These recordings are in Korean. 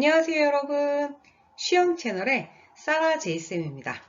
안녕하세요 여러분. 쉬영 채널의 사라 제이쌤입니다.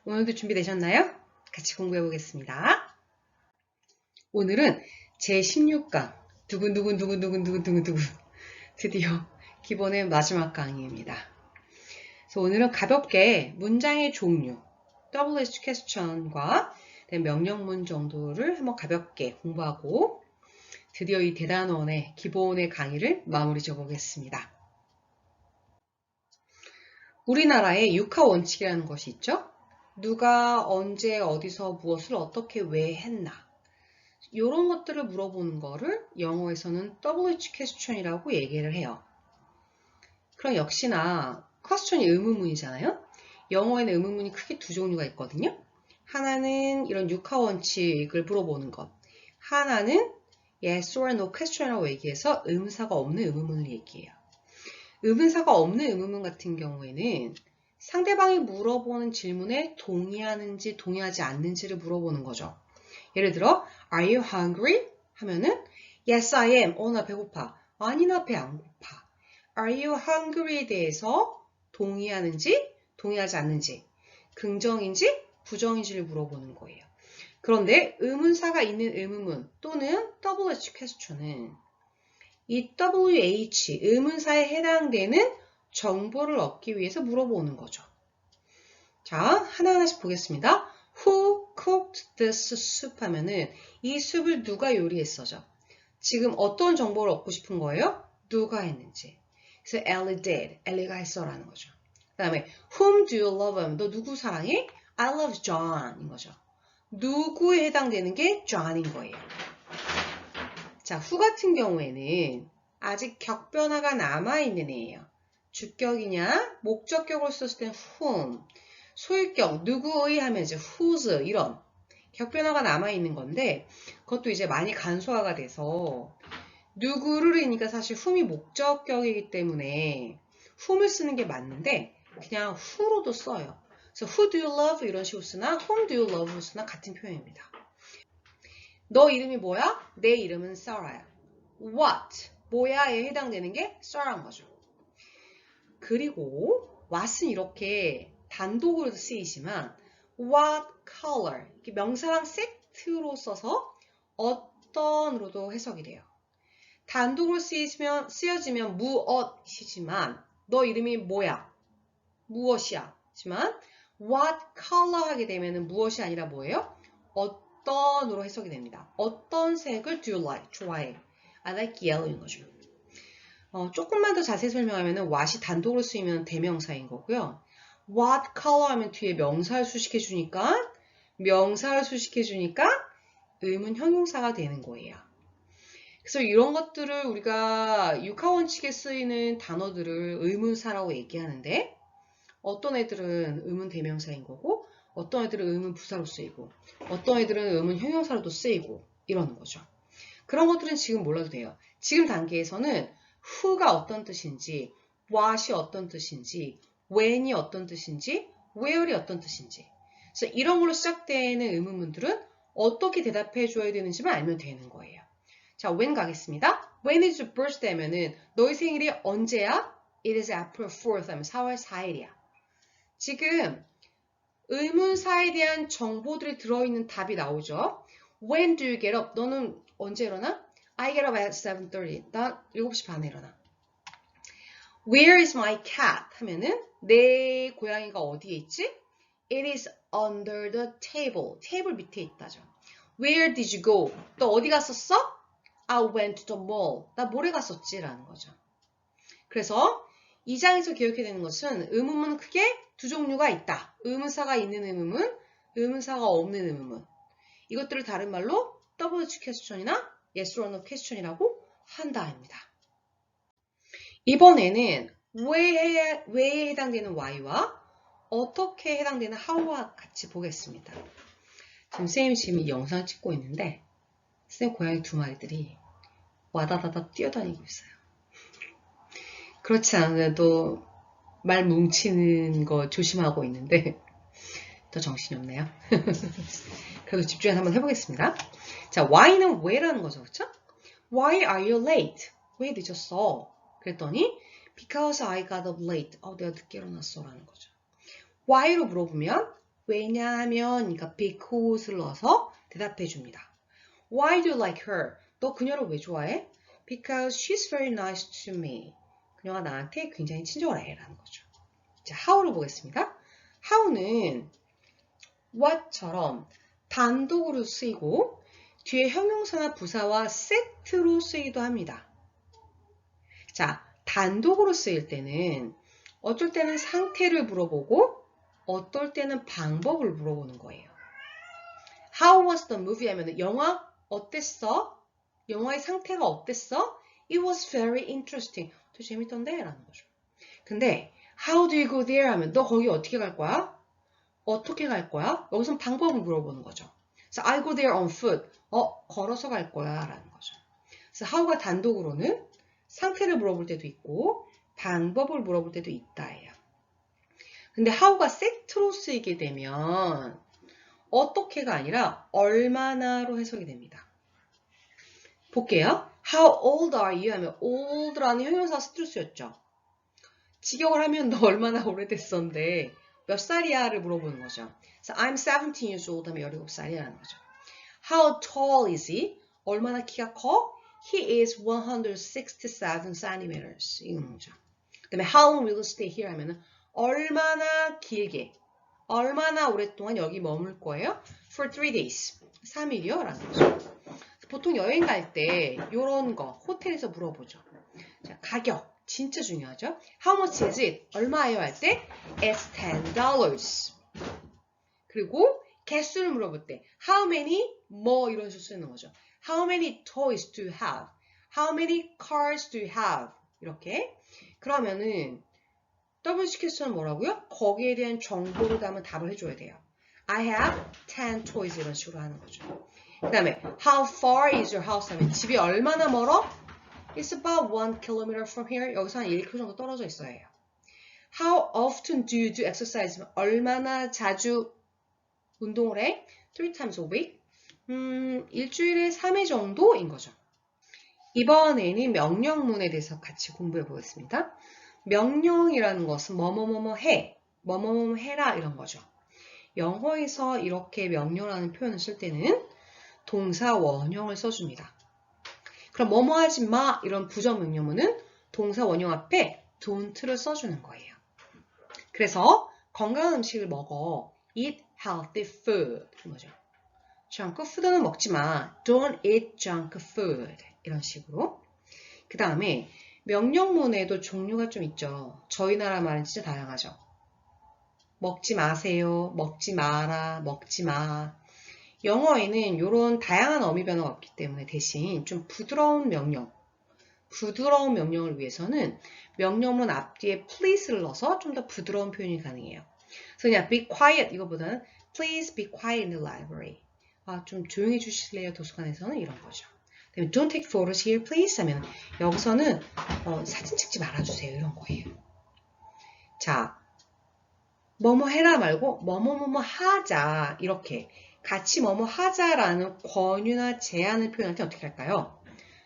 오늘도 준비되셨나요? 같이 공부해 보겠습니다. 오늘은 제16강 두근두근두근두근두근두근 드디어 기본의 마지막 강의입니다. 그래서 오늘은 가볍게 문장의 종류, WH 퀘스천과 명령문 정도를 한번 가볍게 공부하고 드디어 이 대단원의 기본의 강의를 마무리 지어보겠습니다. 우리나라에 육하 원칙이라는 것이 있죠. 누가 언제 어디서 무엇을 어떻게 왜 했나 이런 것들을 물어보는 거를 영어에서는 WH 퀘스천이라고 얘기를 해요. 그럼 역시나 퀘스천이 의문문이잖아요. 영어에는 의문문이 크게 두 종류가 있거든요. 하나는 이런 육하 원칙을 물어보는 것, 하나는 yes or no question이라고 얘기해서 의문사가 없는 의문문을 얘기해요. 의문사가 없는 의문문 같은 경우에는 상대방이 물어보는 질문에 동의하는지 동의하지 않는지를 물어보는 거죠. 예를 들어 Are you hungry? 하면은 Yes, I am. 나 배고파. 아니, 나 배 안 고파. Are you hungry에 대해서 동의하는지 동의하지 않는지 긍정인지 부정인지를 물어보는 거예요. 그런데 의문사가 있는 의문문 또는 WH 퀘스천은 이 WH 의문사에 해당되는 정보를 얻기 위해서 물어보는 거죠. 자, 하나하나씩 보겠습니다. Who cooked this soup 하면은 이 숲을 누가 요리했어죠? 지금 어떤 정보를 얻고 싶은 거예요? 누가 했는지. 그래서 Ellie did. Ellie가 했어라는 거죠. 그 다음에 Whom do you love? 하면 너 누구 사랑해? I love John인 거죠. 누구에 해당되는 게 John인 거예요. 자, who 같은 경우에는 아직 격변화가 남아있는 애예요. 주격이냐, 목적격으로 썼을 땐 whom, 소유격, 누구의 하면 이제 whose 이런 격변화가 남아있는 건데 그것도 이제 많이 간소화가 돼서 누구를이니까 사실 whom이 목적격이기 때문에 whom을 쓰는 게 맞는데 그냥 who로도 써요. 그래서 who do you love 이런 식으로 쓰나 whom do you love로 쓰나 같은 표현입니다. 너 이름이 뭐야? 내 이름은 Sarah야. What? 뭐야에 해당되는 게 Sarah인 거죠. 그리고 what은 이렇게 단독으로도 쓰이지만 what color 이렇게 명사랑 세트로 써서 어떤으로도 해석이 돼요. 단독으로 쓰여지면 무엇이지만 너 이름이 뭐야? 무엇이야? 하지만 what color 하게 되면 무엇이 아니라 뭐예요? 어떤으로 해석이 됩니다. 어떤 색을 do you like? 좋아해. I like yellow인 거죠. 조금만 더 자세히 설명하면 what이 단독으로 쓰이면 대명사인 거고요. what color 하면 뒤에 명사를 수식해주니까 의문 형용사가 되는 거예요. 그래서 이런 것들을 우리가 육하원칙에 쓰이는 단어들을 의문사라고 얘기하는데 어떤 애들은 의문 대명사인 거고 어떤 애들은 의문 부사로 쓰이고 어떤 애들은 의문 형용사로도 쓰이고 이러는 거죠. 그런 것들은 지금 몰라도 돼요. 지금 단계에서는 who가 어떤 뜻인지 what이 어떤 뜻인지 when이 어떤 뜻인지 where이 어떤 뜻인지 그래서 이런 걸로 시작되는 의문문들은 어떻게 대답해 줘야 되는지만 알면 되는 거예요. 자, when 가겠습니다. When is your birthday? 하면은 너희 생일이 언제야? It is April 4th 하면 4월 4일이야. 지금 의문사에 대한 정보들이 들어있는 답이 나오죠. When do you get up? 너는 언제 일어나? I get up at 7:30. 난 7시 반에 일어나. Where is my cat? 하면은 내 고양이가 어디에 있지? It is under the table. 테이블 밑에 있다죠. Where did you go? 너 어디 갔었어? I went to the mall. 나 몰에 갔었지 라는 거죠. 그래서 이 장에서 기억해야 되는 것은 의문문은 크게 두 종류가 있다. 의문사가 있는 의문문, 의문사가 없는 의문문. 이것들을 다른 말로 WH 퀘스천이나 yes or no 퀘스천이라고 한다입니다. 이번에는 왜에 해당되는 why와 어떻게 해당되는 how와 같이 보겠습니다. 선생님이 지금 이 영상을 찍고 있는데 선생님 고양이 두 마리들이 와다다다 뛰어다니고 있어요. 그렇지 않아도 말 뭉치는 거 조심하고 있는데 더 정신이 없네요. 그래도 집중해서 한번 해보겠습니다. 자, why는 왜라는 거죠. 그렇죠? Why are you late? 왜 늦었어? 그랬더니 Because I got up late. 내가 늦게 일어났어 라는 거죠. Why로 물어보면 왜냐하면 그러니까 because를 넣어서 대답해 줍니다. Why do you like her? 너 그녀를 왜 좋아해? Because she's very nice to me. 그녀가 나한테 굉장히 친절해 라는 거죠. 자, how로 보겠습니다. how는 what처럼 단독으로 쓰이고 뒤에 형용사나 부사와 세트로 쓰이기도 합니다. 자, 단독으로 쓰일 때는 어쩔 때는 상태를 물어보고 어떨 때는 방법을 물어보는 거예요. How was the movie? 하면 영화 어땠어? 영화의 상태가 어땠어? It was very interesting. 되게 재밌던데? 라는 거죠. 근데 How do you go there? 하면 너 거기 어떻게 갈 거야? 어떻게 갈 거야? 여기서는 방법을 물어보는 거죠. 그래서 I go there on foot. 걸어서 갈 거야 라는 거죠. 그래서 how가 단독으로는 상태를 물어볼 때도 있고 방법을 물어볼 때도 있다예요. 근데 how가 세트로 쓰이게 되면 어떻게가 아니라 얼마나로 해석이 됩니다. 볼게요. How old are you? 하면 old라는 형용사가 세트로 쓰였죠. 직역을 하면 너 얼마나 오래됐었는데 몇 살이야?를 물어보는 거죠. 그래서 I'm 17 years old 하면 17살이라는 거죠. How tall is he? 얼마나 키가 커? He is 167 centimeters. 이건 뭐죠? 그 다음에 How long will you stay here? 하면은 얼마나 길게, 얼마나 오랫동안 여기 머물 거예요? For 3 days. 3일이요? 라는 거죠. 보통 여행 갈 때 이런 거 호텔에서 물어보죠. 자, 가격. 진짜 중요하죠. How much is it? 얼마예요? 할 때 It's $10. 그리고 개수를 물어볼 때 How many? 뭐 이런 식으로 쓰는 거죠. How many toys do you have? How many cars do you have? 이렇게. 그러면은 WCQ에서는 뭐라고요? 거기에 대한 정보를 담은 답을 해줘야 돼요. I have 10 toys 이런 식으로 하는 거죠. 그 다음에 How far is your house? 하면 집이 얼마나 멀어? It's about 1 kilometer from here. 여기서 한 1km 정도 떨어져 있어야 해요. How often do you do exercise? 얼마나 자주 운동을 해? 3 times a week. 일주일에 3회 정도인 거죠. 이번에는 명령문에 대해서 같이 공부해 보겠습니다. 명령이라는 것은 뭐뭐뭐뭐 해, 뭐뭐뭐뭐 해라 이런 거죠. 영어에서 이렇게 명령하는 표현을 쓸 때는 동사 원형을 써줍니다. 그럼 뭐뭐 하지 마 이런 부정 명령문은 동사 원형 앞에 don't를 써주는 거예요. 그래서 건강한 음식을 먹어. Eat healthy food. 이런 거죠. junk food는 먹지 마. Don't eat junk food. 이런 식으로. 그 다음에 명령문에도 종류가 좀 있죠. 저희 나라 말은 진짜 다양하죠. 먹지 마세요. 먹지 마라. 먹지 마. 영어에는 이런 다양한 어미 변화가 없기 때문에 대신 좀 부드러운 명령을 위해서는 명령문 앞뒤에 please를 넣어서 좀 더 부드러운 표현이 가능해요. 그래서 그냥 be quiet 이거보다는 please be quiet in the library. 좀 조용히 해주실래요? 도서관에서는 이런 거죠. 그다음에 don't take photos here please 하면 여기서는 사진 찍지 말아주세요. 이런 거예요. 자, 뭐뭐 해라 말고 뭐뭐뭐뭐 하자 이렇게 같이 뭐뭐 하자라는 권유나 제안을 표현할 때 어떻게 할까요?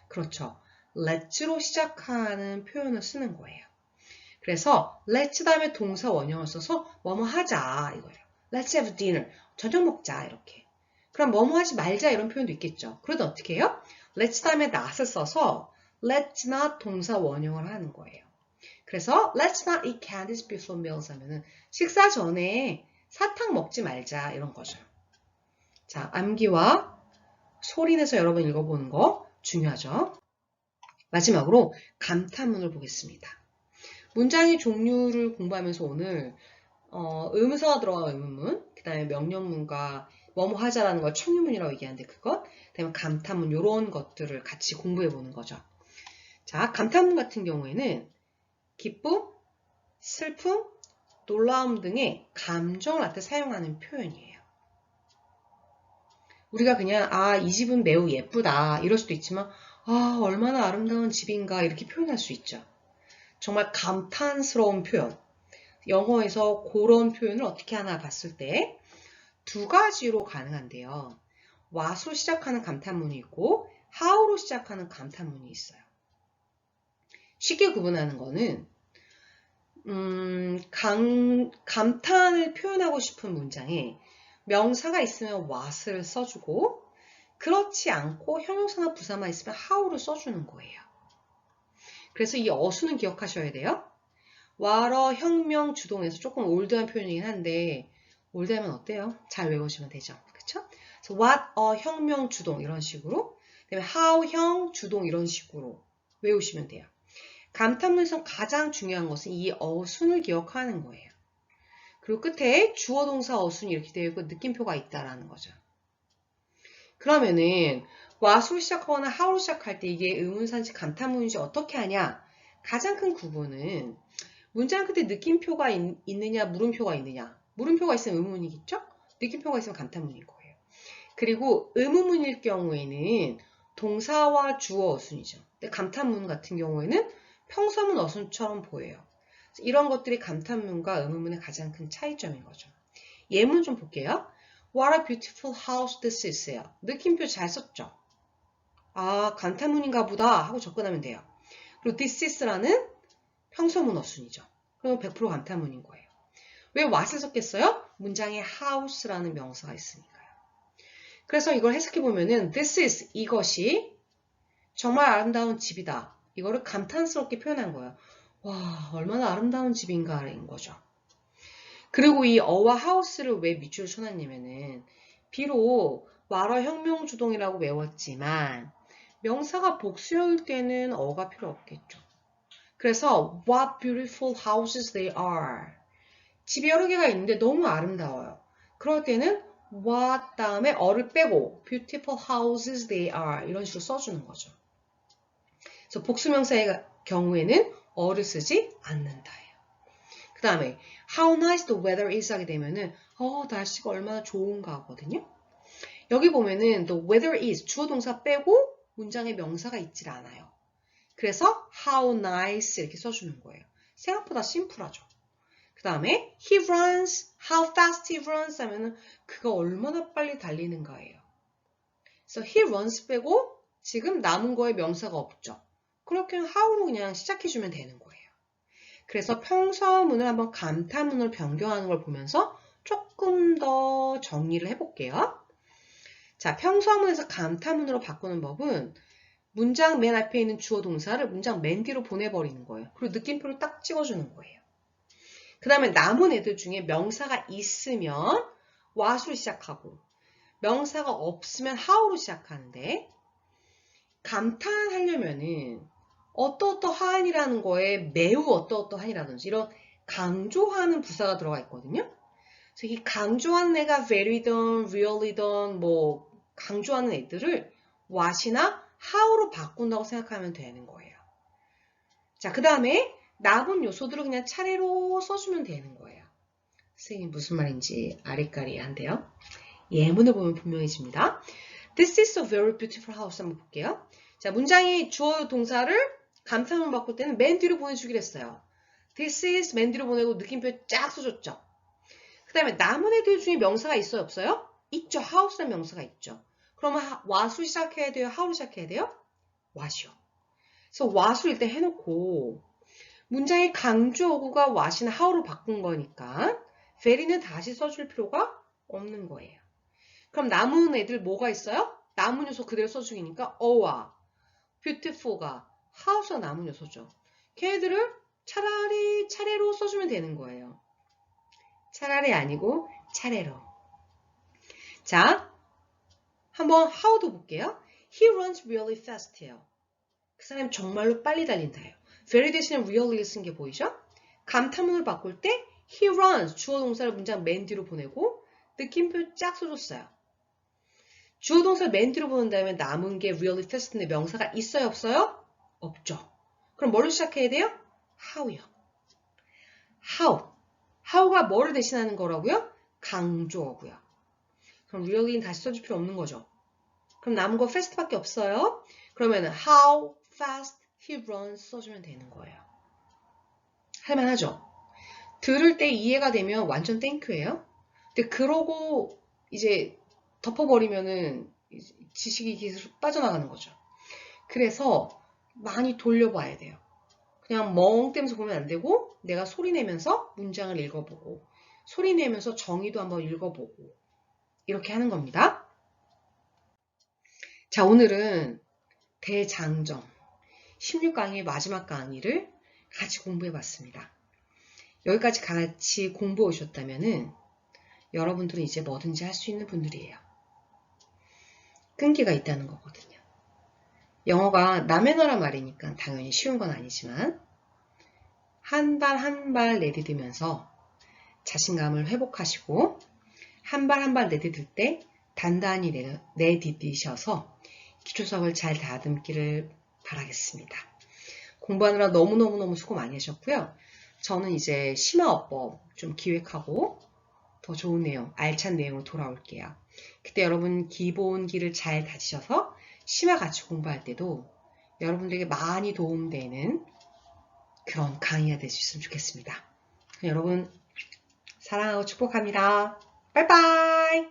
그렇죠. let's로 시작하는 표현을 쓰는 거예요. 그래서 let's 다음에 동사 원형을 써서 뭐뭐 하자 이거예요. Let's have dinner. 저녁 먹자 이렇게. 그럼 뭐뭐 하지 말자 이런 표현도 있겠죠. 그러다 어떻게 해요? let's 다음에 not을 써서 let's not 동사 원형을 하는 거예요. 그래서 let's not eat candies before meals 하면은 식사 전에 사탕 먹지 말자 이런 거죠. 자, 암기와 소리 내서 여러 번 읽어보는 거 중요하죠. 마지막으로 감탄문을 보겠습니다. 문장의 종류를 공부하면서 오늘 의문사가 들어간 의문문, 그 다음에 명령문과 뭐뭐 하자라는 걸 청유문이라고 얘기하는데 그것, 그 다음에 감탄문 이런 것들을 같이 공부해보는 거죠. 자, 감탄문 같은 경우에는 기쁨, 슬픔, 놀라움 등의 감정을 나타내 사용하는 표현이에요. 우리가 그냥 이 집은 매우 예쁘다 이럴 수도 있지만 얼마나 아름다운 집인가 이렇게 표현할 수 있죠. 정말 감탄스러운 표현. 영어에서 그런 표현을 어떻게 하나 봤을 때 두 가지로 가능한데요. what으로 시작하는 감탄문이 있고 how로 시작하는 감탄문이 있어요. 쉽게 구분하는 거는 감탄을 표현하고 싶은 문장에 명사가 있으면 what을 써주고 그렇지 않고 형용사나 부사만 있으면 how를 써주는 거예요. 그래서 이 어수는 기억하셔야 돼요. 와러 혁명 주동에서 조금 올드한 표현이긴 한데 올드하면 어때요? 잘 외우시면 되죠. 그쵸? 그래서 what 혁명 주동 이런 식으로 그다음에 how 형 주동 이런 식으로 외우시면 돼요. 감탄문에서 가장 중요한 것은 이 어순을 기억하는 거예요. 그리고 끝에 주어 동사 어순이 이렇게 되어 있고 느낌표가 있다라는 거죠. 그러면은 what으로 시작하거나 how로 시작할 때 이게 의문사인지 감탄문인지 어떻게 하냐? 가장 큰 구분은 문장 끝에 느낌표가 있느냐 물음표가 있느냐. 물음표가 있으면 의문이겠죠? 느낌표가 있으면 감탄문인 거예요. 그리고 의문문일 경우에는 동사와 주어 어순이죠. 근데 감탄문 같은 경우에는 평서문 어순처럼 보여요. 이런 것들이 감탄문과 의문문의 가장 큰 차이점인 거죠. 예문 좀 볼게요. What a beautiful house this is요. 느낌표 잘 썼죠? 아, 감탄문인가 보다 하고 접근하면 돼요. 그리고 this is라는 평서문 어순이죠. 그럼 100% 감탄문인 거예요. 왜 what을 썼겠어요? 문장에 house라는 명사가 있으니까요. 그래서 이걸 해석해보면은 this is 이것이 정말 아름다운 집이다. 이거를 감탄스럽게 표현한 거예요. 와, 얼마나 아름다운 집인가인 거죠. 그리고 이 어와 house를 왜 밑줄을 쳐놨냐면은 비록 와러 혁명 주동이라고 외웠지만 명사가 복수일 때는 어가 필요 없겠죠. 그래서 what beautiful houses they are. 집이 여러 개가 있는데 너무 아름다워요. 그럴 때는 what 다음에 어를 빼고 beautiful houses they are 이런 식으로 써주는 거죠. 그래서 복수명사의 경우에는 어를 쓰지 않는다예요. 그 다음에 how nice the weather is 하게 되면은 날씨가 얼마나 좋은가 하거든요. 여기 보면은 the weather is 주어 동사 빼고 문장에 명사가 있질 않아요. 그래서 how nice 이렇게 써주는 거예요. 생각보다 심플하죠. 그 다음에 he runs, how fast he runs 하면은 그가 얼마나 빨리 달리는가예요. 그래서 he runs 빼고 지금 남은 거에 명사가 없죠. 그렇게 how로 그냥 시작해주면 되는 거예요. 그래서 평서문을 한번 감탄문으로 변경하는 걸 보면서 조금 더 정리를 해볼게요. 자, 평서문에서 감탄문으로 바꾸는 법은 문장 맨 앞에 있는 주어 동사를 문장 맨 뒤로 보내버리는 거예요. 그리고 느낌표를 딱 찍어주는 거예요. 그 다음에 남은 애들 중에 명사가 있으면 what으로 시작하고 명사가 없으면 how로 시작하는데 감탄하려면은 어떠어떠한이라는 거에 매우 어떠어떠한이라든지 이런 강조하는 부사가 들어가 있거든요. 그래서 이 강조하는 애가 very든, really든 뭐 강조하는 애들을 what이나 how로 바꾼다고 생각하면 되는 거예요. 자, 그 다음에 남은 요소들을 그냥 차례로 써주면 되는 거예요. 선생님 무슨 말인지 아리까리한데요. 예문을 보면 분명해집니다. This is a very beautiful house 한번 볼게요. 자, 문장이 주어 동사를 감탄문 바꿀 때는 맨 뒤로 보내주기로 했어요. This is 맨 뒤로 보내고 느낌표 쫙 써줬죠. 그 다음에 남은 애들 중에 명사가 있어요? 없어요? 있죠. house라는 명사가 있죠. 그러면 what으로 시작해야 돼요? how로 시작해야 돼요? what이요. 그래서 what을 일단 해놓고 문장의 강조 어구가 what이나 how로 바꾼 거니까 very는 다시 써줄 필요가 없는 거예요. 그럼 남은 애들 뭐가 있어요? 남은 요소 그대로 써주기니까 어와 beautiful가 house가 남은 요소죠. 걔네들을 차라리 차례로 써주면 되는 거예요. 차라리 아니고 차례로. 자, 한번 how도 볼게요. He runs really fast해요. 그 사람이 정말로 빨리 달린다예요. very 대신에 really를 쓴 게 보이죠? 감탄문을 바꿀 때 he runs 주어 동사를 문장 맨 뒤로 보내고 느낌표 쫙 써줬어요. 주어 동사를 맨 뒤로 보낸 다음에 남은 게 really fast인데 명사가 있어요? 없어요? 없죠. 그럼 뭐를 시작해야 돼요? how요. how. how가 뭐를 대신하는 거라고요? 강조어고요. 그럼 really는 다시 써줄 필요 없는 거죠. 그럼 남은 거 fast밖에 없어요. 그러면 how fast he runs 써주면 되는 거예요. 할만하죠? 들을 때 이해가 되면 완전 땡큐예요. 근데 그러고 이제 덮어버리면은 지식이 계속 빠져나가는 거죠. 그래서 많이 돌려봐야 돼요. 그냥 멍 때면서 보면 안 되고 내가 소리 내면서 문장을 읽어보고 소리 내면서 정의도 한번 읽어보고 이렇게 하는 겁니다. 자, 오늘은 대장정 16강의 마지막 강의를 같이 공부해 봤습니다. 여기까지 같이 공부해 오셨다면 여러분들은 이제 뭐든지 할 수 있는 분들이에요. 끈기가 있다는 거거든요. 영어가 남의 나라 말이니까 당연히 쉬운 건 아니지만 한 발 한 발 내디디면서 자신감을 회복하시고 한 발 한 발 내디딜 때 단단히 내디디셔서 기초수업을 잘 다듬기를 바라겠습니다. 공부하느라 너무너무 수고 많이 하셨고요. 저는 이제 심화어법 좀 기획하고 더 좋은 내용, 알찬 내용으로 돌아올게요. 그때 여러분 기본기를 잘 다지셔서 심화 같이 공부할 때도 여러분들에게 많이 도움되는 그런 강의가 될 수 있으면 좋겠습니다. 여러분 사랑하고 축복합니다. 빠이빠이!